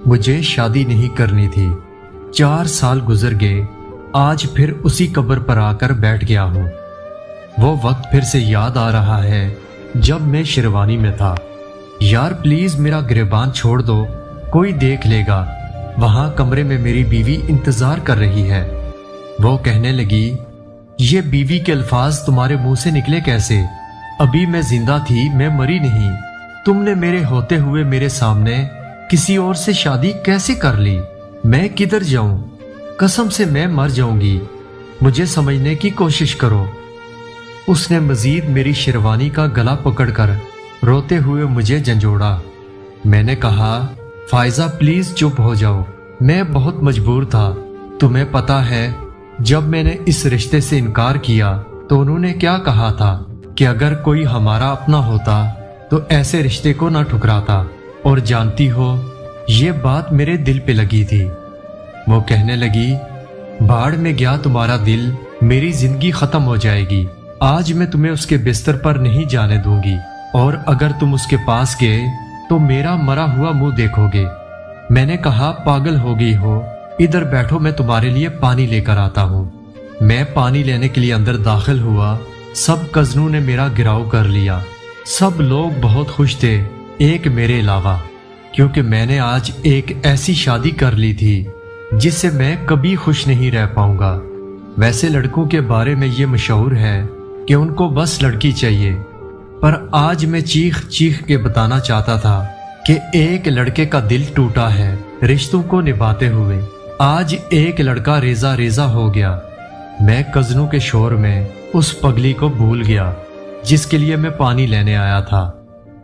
مجھے شادی نہیں کرنی تھی۔ 4 سال گزر گئے، آج پھر اسی قبر پر آ کر بیٹھ گیا ہوں۔ وہ وقت پھر سے یاد آ رہا ہے جب میں شیروانی میں تھا۔ یار پلیز میرا گریبان چھوڑ دو، کوئی دیکھ لے گا۔ وہاں کمرے میں میری بیوی انتظار کر رہی ہے۔ وہ کہنے لگی، یہ بیوی کے الفاظ تمہارے منہ سے نکلے کیسے؟ ابھی میں زندہ تھی، میں مری نہیں۔ تم نے میرے ہوتے ہوئے میرے سامنے کسی اور سے شادی کیسے کر لی؟ میں کدھر جاؤں؟ قسم سے میں مر جاؤں گی، مجھے سمجھنے کی کوشش کرو۔ اس نے مزید میری شیروانی کا گلا پکڑ کر روتے ہوئے مجھے جھنجھوڑا۔ میں نے کہا، فائزہ پلیز چپ ہو جاؤ، میں بہت مجبور تھا۔ تمہیں پتا ہے جب میں نے اس رشتے سے انکار کیا تو انہوں نے کیا کہا تھا کہ اگر کوئی ہمارا اپنا ہوتا تو ایسے رشتے کو نہ ٹھکراتا، اور جانتی ہو یہ بات میرے دل پہ لگی تھی۔ وہ کہنے لگی، بھاڑ میں گیا تمہارا دل، میری زندگی ختم ہو جائے گی۔ آج میں تمہیں اس کے بستر پر نہیں جانے دوں گی، اور اگر تم اس کے پاس گئے تو میرا مرا ہوا منہ دیکھو گے۔ میں نے کہا، پاگل ہو گئی ہو، ادھر بیٹھو، میں تمہارے لیے پانی لے کر آتا ہوں۔ میں پانی لینے کے لیے اندر داخل ہوا، سب کزنوں نے میرا گھراؤ کر لیا۔ سب لوگ بہت خوش تھے، ایک میرے علاوہ، کیونکہ میں نے آج ایک ایسی شادی کر لی تھی جس سے میں کبھی خوش نہیں رہ پاؤں گا۔ ویسے لڑکوں کے بارے میں یہ مشہور ہے کہ ان کو بس لڑکی چاہیے، پر آج میں چیخ چیخ کے بتانا چاہتا تھا کہ ایک لڑکے کا دل ٹوٹا ہے رشتوں کو نبھاتے ہوئے۔ آج ایک لڑکا ریزہ ریزہ ہو گیا۔ میں کزنوں کے شور میں اس پگلی کو بھول گیا جس کے لیے میں پانی لینے آیا تھا۔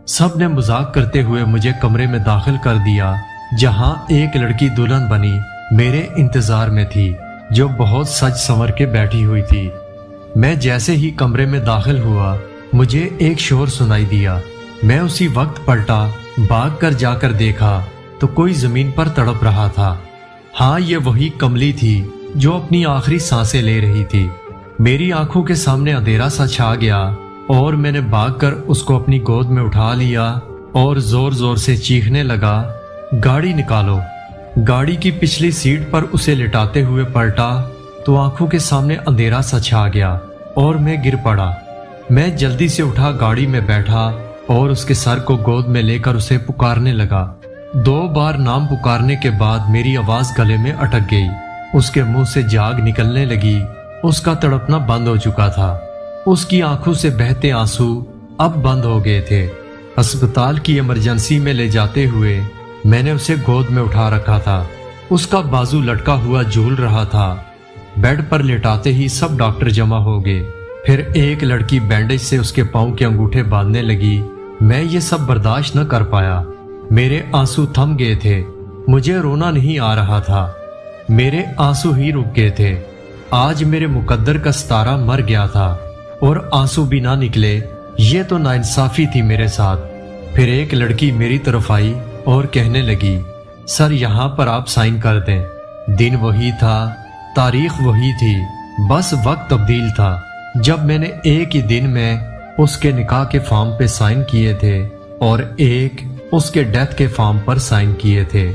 سب نے مذاق کرتے ہوئے مجھے کمرے میں داخل کر دیا جہاں ایک لڑکی دلہن بنی میرے انتظار میں تھی، جو بہت سج سنور کے بیٹھی ہوئی تھی۔ میں جیسے ہی کمرے میں داخل ہوا مجھے ایک شور سنائی دیا۔ میں اسی وقت پلٹا، بھاگ کر جا کر دیکھا تو کوئی زمین پر تڑپ رہا تھا۔ ہاں، یہ وہی کملی تھی جو اپنی آخری سانسیں لے رہی تھی۔ میری آنکھوں کے سامنے اندھیرا سا چھا گیا اور میں نے بھاگ کر اس کو اپنی گود میں اٹھا لیا اور زور زور سے چیخنے لگا، گاڑی نکالو۔ گاڑی کی پچھلی سیٹ پر اسے لٹاتے ہوئے پلٹا تو آنکھوں کے سامنے اندھیرا سا چھا گیا اور میں گر پڑا۔ میں جلدی سے اٹھا، گاڑی میں بیٹھا اور اس کے سر کو گود میں لے کر اسے پکارنے لگا۔ 2 بار نام پکارنے کے بعد میری آواز گلے میں اٹک گئی۔ اس کے منہ سے جاگ نکلنے لگی، اس کا تڑپنا بند ہو چکا تھا۔ اس کی آنکھوں سے بہتے آنسو اب بند ہو گئے تھے۔ ہسپتال کی ایمرجنسی میں لے جاتے ہوئے میں نے اسے گود میں اٹھا رکھا تھا۔ اس کا بازو لٹکا ہوا جھول رہا تھا۔ بیڈ پر لٹاتے ہی سب ڈاکٹر جمع ہو گئے۔ پھر ایک لڑکی بینڈیج سے اس کے پاؤں کے انگوٹھے باندھنے لگی۔ میں یہ سب برداشت نہ کر پایا۔ میرے آنسو تھم گئے تھے، مجھے رونا نہیں آ رہا تھا، میرے آنسو ہی رک گئے تھے۔ آج میرے مقدر کا ستارہ مر گیا تھا اور آنسو بھی نہ نکلے، یہ تو ناانصافی تھی میرے ساتھ۔ پھر ایک لڑکی میری طرف آئی اور کہنے لگی، سر یہاں پر آپ سائن کر دیں۔ دن وہی تھا، تاریخ وہی تھی، بس وقت تبدیل تھا۔ جب میں نے ایک ہی دن میں اس کے نکاح کے فارم پہ سائن کیے تھے اور ایک اس کے ڈیتھ کے فارم پر سائن کیے تھے۔